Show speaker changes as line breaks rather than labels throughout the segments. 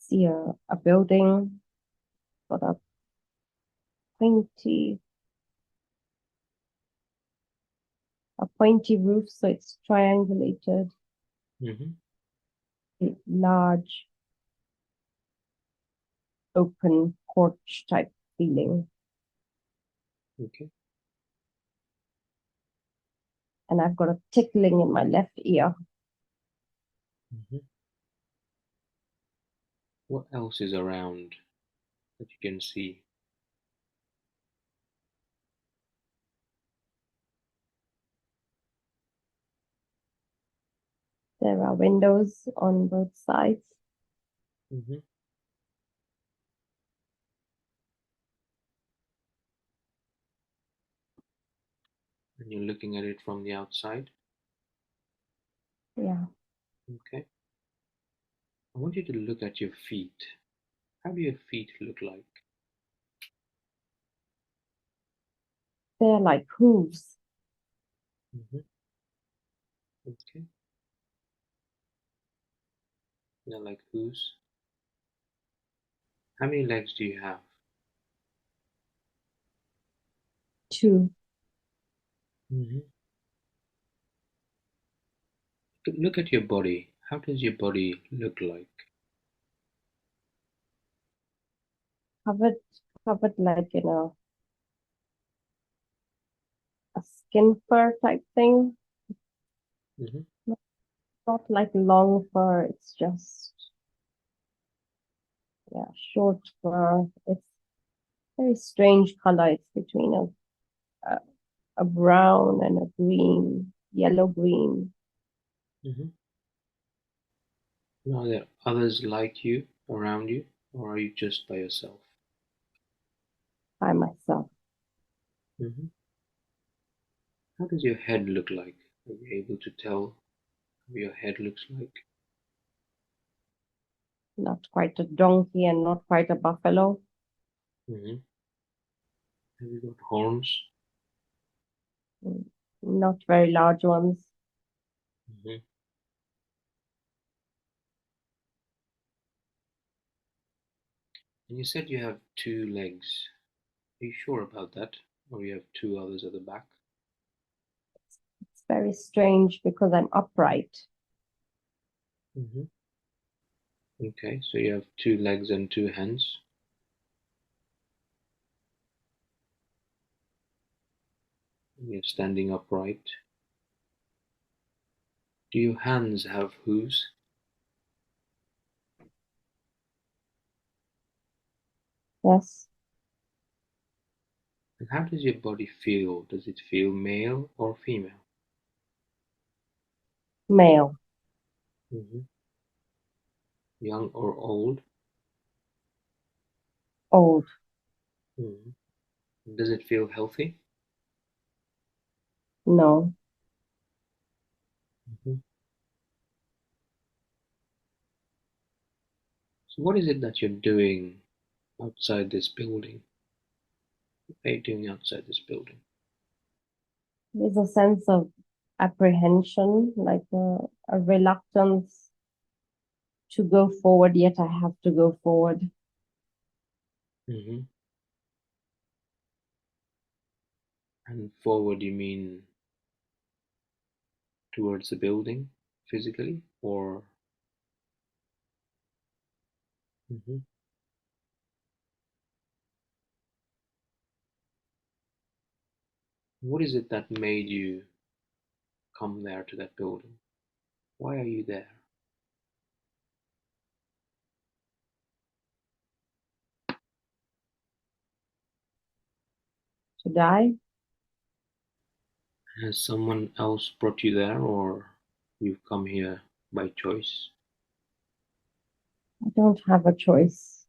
see a building, got a pointy roof, so it's triangulated, large, open porch type feeling.
Okay.
And I've got a tickling in my left ear.
What else is around that you can see?
There are windows on both sides.
And you're looking at it from the outside?
Yeah.
Okay. I want you to look at your feet. How do your feet look like?
They're like hooves.
Okay. They're like hooves. How many legs do you have?
2.
Look at your body. How does your body look like?
Covered like in a skin fur type thing. Not like long fur, it's just short fur. It's very strange color. It's between a brown and a green, yellow green.
Are there others like you around you, or are you just by yourself?
By myself.
How does your head look like? Are you able to tell how your head looks like?
Not quite a donkey and not quite a buffalo.
Have you got horns?
Not very large ones.
And you said you have 2 legs. Are you sure about that? Or you have 2 others at the back?
It's very strange because I'm upright.
Okay, so you have 2 legs and 2 hands. You're standing upright. Do your hands have hooves?
Yes.
And how does your body feel? Does it feel male or female?
Male.
Young or old?
Old.
Does it feel healthy?
No.
So what is it that you're doing outside this building? What are you doing outside this building?
There's a sense of apprehension, like a reluctance to go forward, yet I have to go forward.
And forward, you mean towards the building physically, or? What is it that made you come there to that building? Why are you there?
To die?
Has someone else brought you there, or you've come here by choice?
I don't have a choice.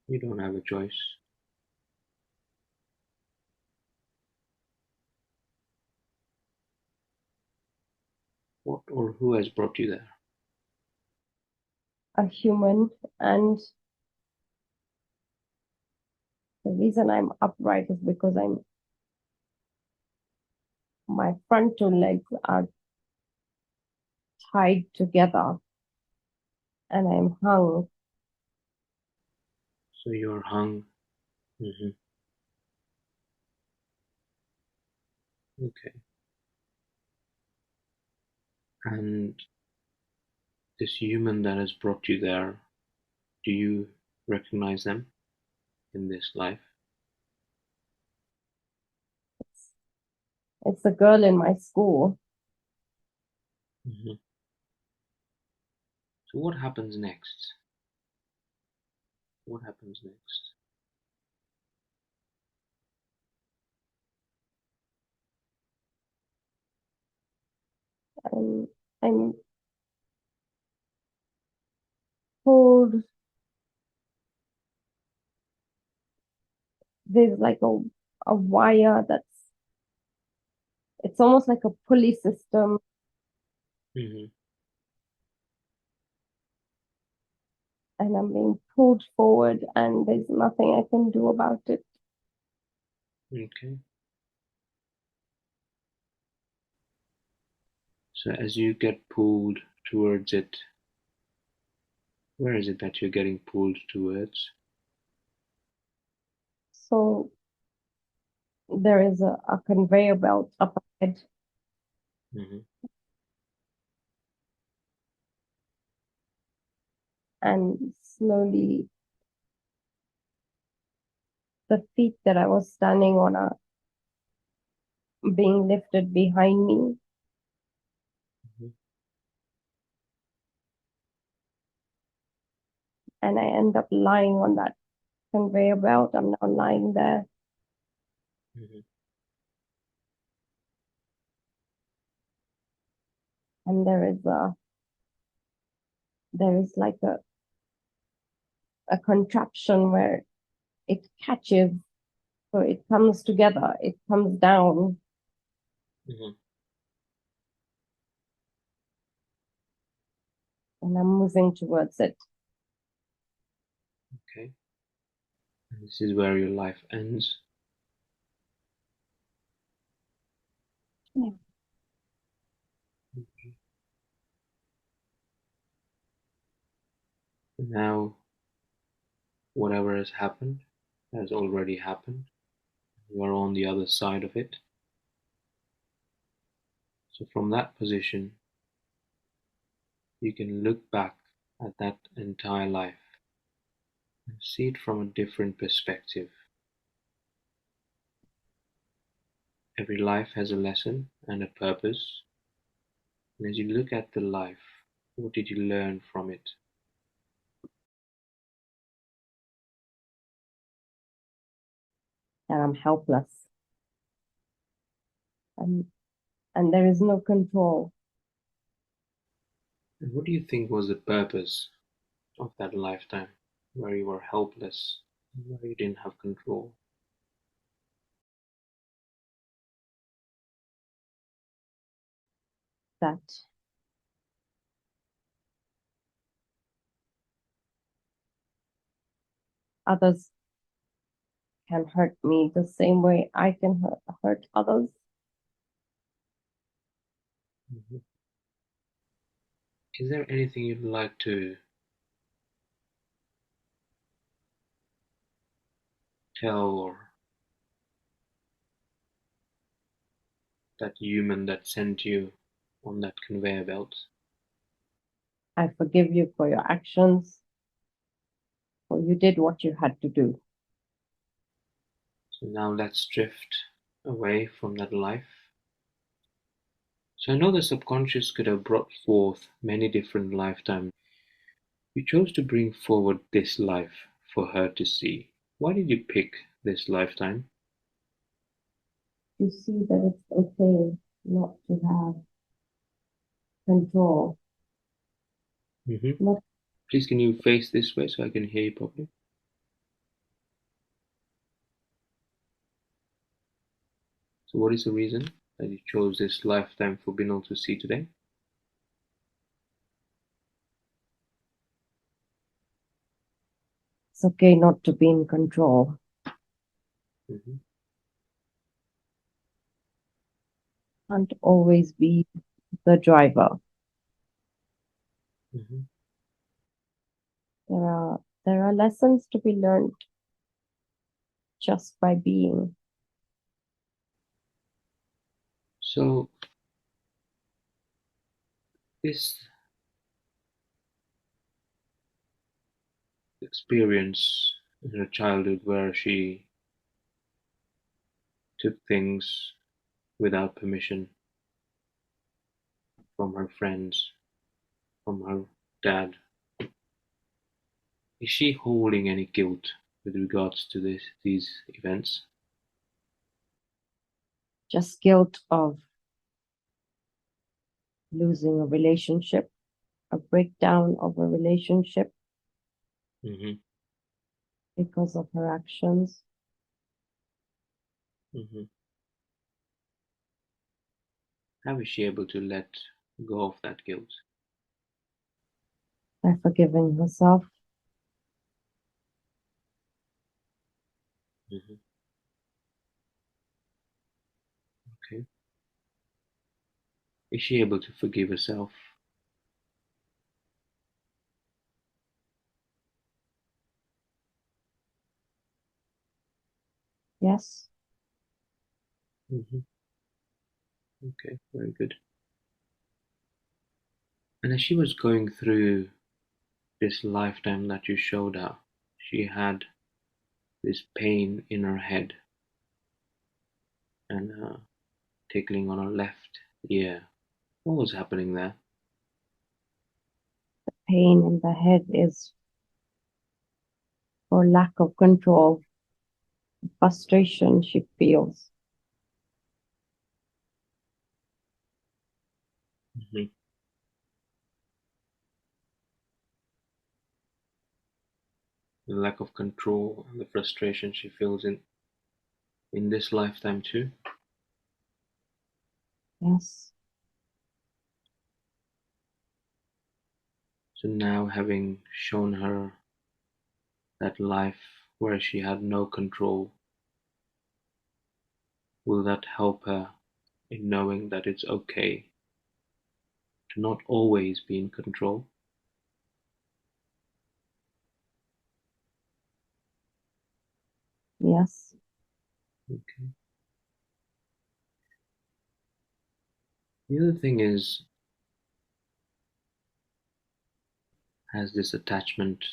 You don't have a choice. What or who has brought you there?
A human, and the reason I'm upright is because my front 2 legs are tied together. and I'm hung.
So you're hung. Okay. And this human that has brought you there, do you recognize them in this life?
It's a girl in my school.
So what happens next? What happens next?
I'm pulled. There's like a wire that's, it's almost like a pulley system,
Mm-hmm.
and I'm being pulled forward, and there's nothing I can do about it.
Okay. So as you get pulled towards it, where is it that you're getting pulled towards?
So there is a conveyor belt up ahead,
Mm-hmm.
and slowly the feet that I was standing on are being lifted behind me,
Mm-hmm.
and I end up lying on that conveyor belt. I'm now lying there,
Mm-hmm.
and there is like a contraption where it catches, so it comes together, it comes down,
Mm-hmm.
and I'm moving towards it.
Okay. And this is where your life ends.
Yeah.
Now, whatever has already happened. You are on the other side of it. So from that position, you can look back at that entire life and see it from a different perspective. Every life has a lesson and a purpose. And as you look at the life, what did you learn from it?
And I'm helpless, and there is no control.
And what do you think was the purpose of that lifetime where you were helpless, where you didn't have control?
That others can hurt me the same way I can hurt others.
Mhm. Is there anything you'd like to tell or that human that sent you on that conveyor belt?
I forgive you for your actions, for you did what you had to do.
So now let's drift away from that life. So I know the subconscious could have brought forth many different lifetimes. You chose to bring forward this life for her to see. Why did you pick this lifetime?
You see that it's okay not to have control.
Mm-hmm.
Not
Please, can you face this way so I can hear you properly? So, what is the reason that you chose this lifetime for Binal to see today?
it's okay not to be in control.
Mm-hmm.
Can't always be the driver.
Mm-hmm.
There are lessons to be learned just by being.
So, this experience in her childhood where she took things without permission from her friends, from her dad, is she holding any guilt with regards to these events?
Just guilt of losing a relationship, a breakdown of a relationship
Mm-hmm.
because of her actions.
Mm-hmm. How is she able to let go of that guilt?
By forgiving herself.
Mm-hmm. Okay. Is she able to forgive herself?
Yes.
Mm-hmm. Okay, very good. And as she was going through this lifetime that you showed her, she had this pain in her head and tickling on her left ear. What was happening there?
Pain in the head is for lack of control, frustration she feels.
Mm-hmm. The lack of control and the frustration she feels in this lifetime too.
Yes.
So now, having shown her that life where she had no control, will that help her in knowing that it's okay to not always be in control?
Yes.
Okay. The other thing is, has this attachment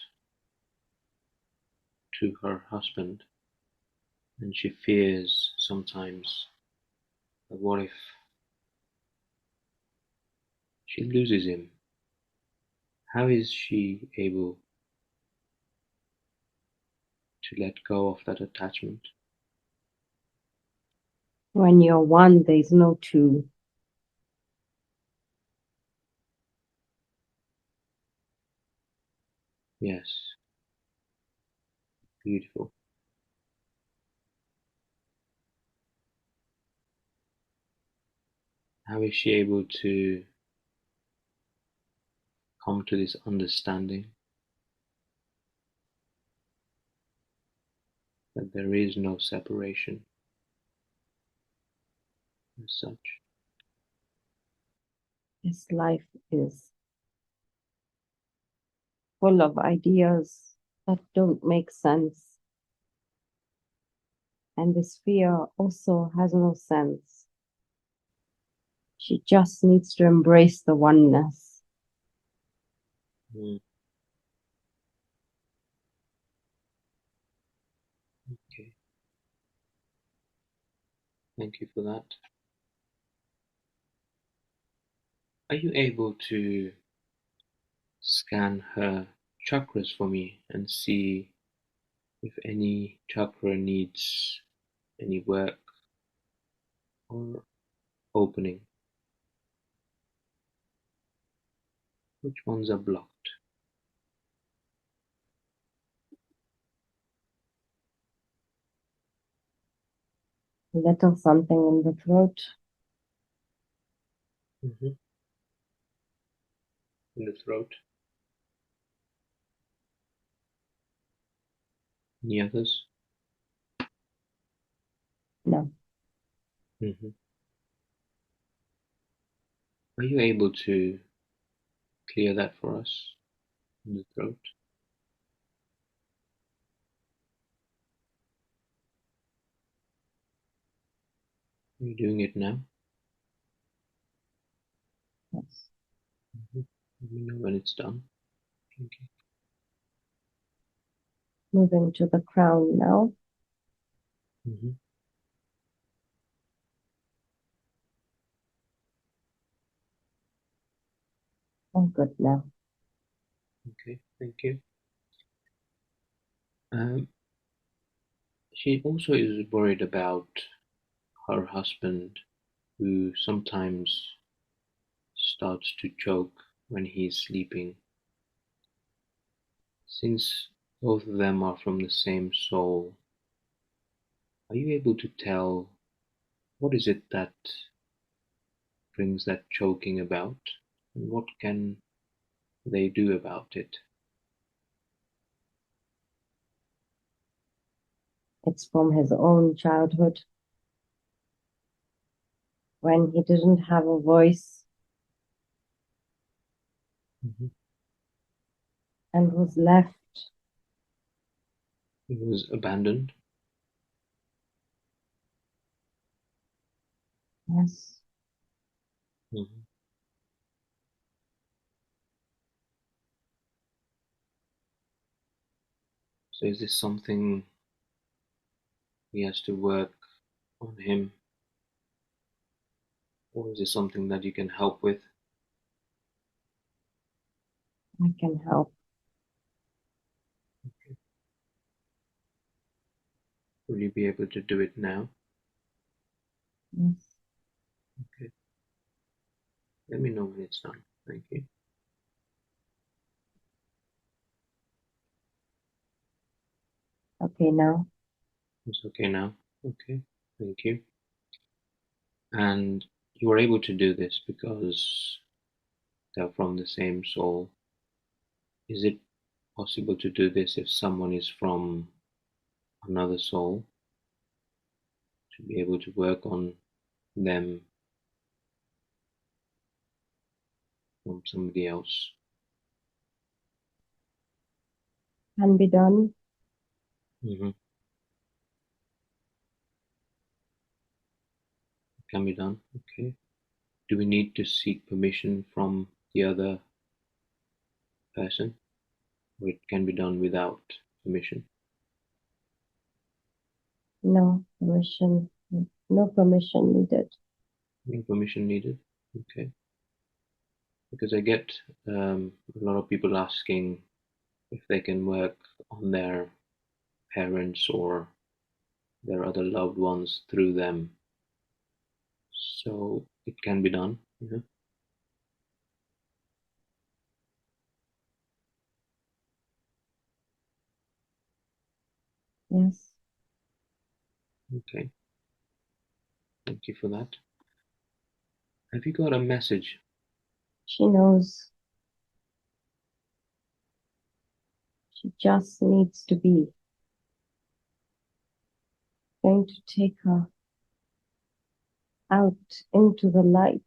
to her husband, and she fears sometimes that what if she loses him? How is she able to let go of that attachment?
When you're one, there's no two.
Yes, beautiful. How is she able to come to this understanding that there is no separation as such?
This life is full of ideas that don't make sense. And this fear also has no sense. She just needs to embrace the oneness.
Mm, okay, thank you for that. Are you able to scan her chakras for me and see if any chakra needs any work or opening? Which ones are blocked?
A little something in the throat.
Mm-hmm. In the throat. Any others?
No.
Mm-hmm. Are you able to clear that for us in the throat? You're doing it now.
Yes.
Let me know when it's done. Thank you.
Moving to the crown now. All good now.
Okay, thank you. She also is worried about her husband, who sometimes starts to choke when he's sleeping. Since both of them are from the same soul, are you able to tell what is it that brings that choking about, and what can they do about it?
It's from his own childhood when he didn't have a voice and was left.
He was abandoned.
Yes.
Mhm. So is this something he has to work on him, or is this something that you can help with?
I can help.
Will you be able to do it now?
Yes.
Okay. Let me know when it's done. Thank you.
Okay now.
It's okay now. Okay. Thank you. And you are able to do this because they're from the same soul. Is it possible to do this if someone is from another soul, to be able to work on them from somebody else?
Can be done.
Mm-hmm. Can be done. Okay. Do we need to seek permission from the other person, or it can be done without permission?
No permission. No permission needed.
No permission needed. Okay. Because I get a lot of people asking if they can work on their parents or their other loved ones through them. So it can be done. Yeah.
Yes.
Okay. Thank you for that. Have you got a message?
She knows. She just needs to be. Going to take her out into the light.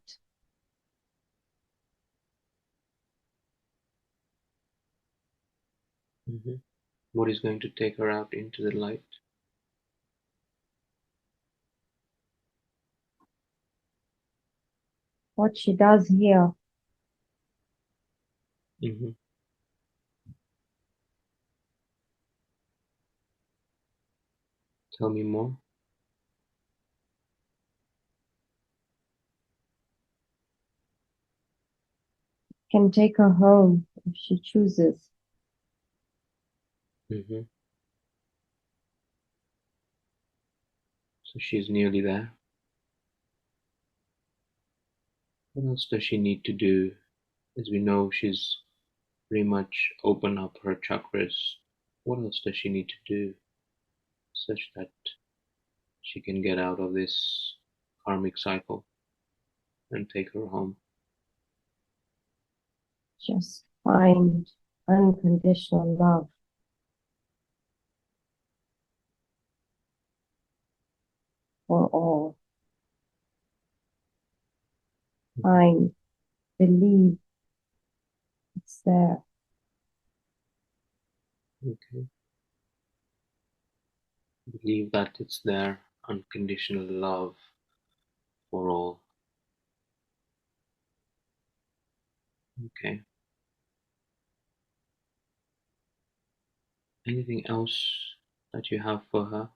Mm-hmm. What is going to take her out into the light?
What she does here
Mm-hmm. Tell me more.
can take her home if she chooses.
Mm-hmm. So she's nearly there. What else does she need to do? As we know, she's pretty much opened up her chakras. What else does she need to do such that she can get out of this karmic cycle and take her home?
Just find unconditional love for all. Find, believe it's there.
Okay. Believe that it's there. Unconditional love. for all. Okay. Anything else that you have for her?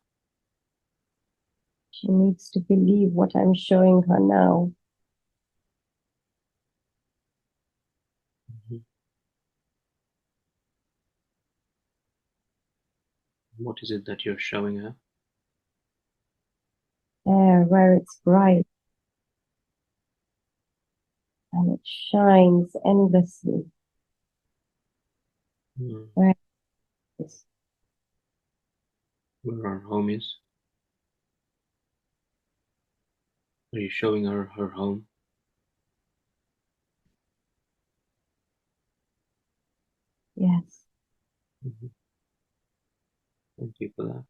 She needs to believe what I'm showing her now.
Mhm. What is it that you're showing her?
There, where it's bright and it shines endlessly.
Hmm.
Where it's,
Where our home is? Are you showing her her home?
yes,
Mhm. Thank you for that.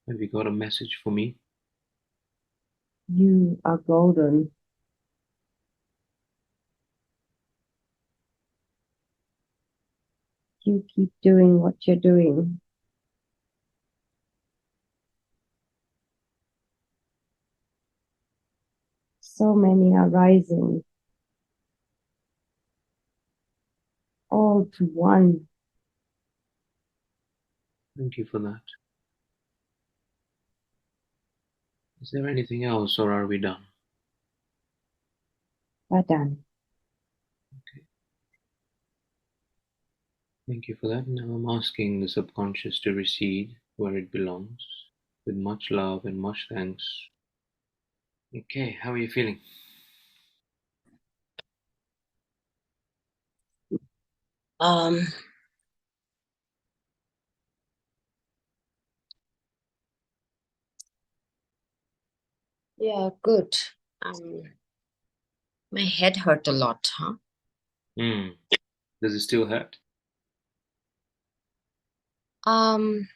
Have you got a message for me?
you are golden. You keep doing what you're doing. So many are rising, all to one.
Thank you for that. Is there anything else, or are we done?
Vadan.
Thank you for that. Now I'm asking the subconscious to recede where it belongs, with much love and much thanks. Okay, how are you feeling?
Um, yeah, good. My head hurt a lot, huh?
Hmm. Does it still hurt?
Um,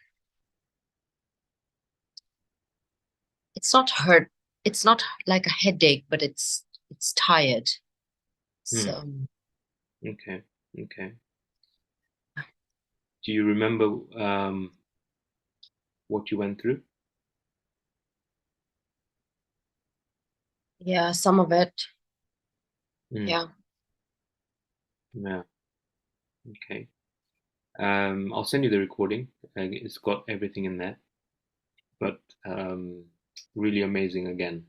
it's not hurt. It's not like a headache, but it's tired.
Hmm.
So
Okay. Okay. Do you remember what you went through?
yeah, some of it.
Hmm.
Yeah.
Yeah. Okay. I'll send you the recording. It's got everything in there, but really amazing again.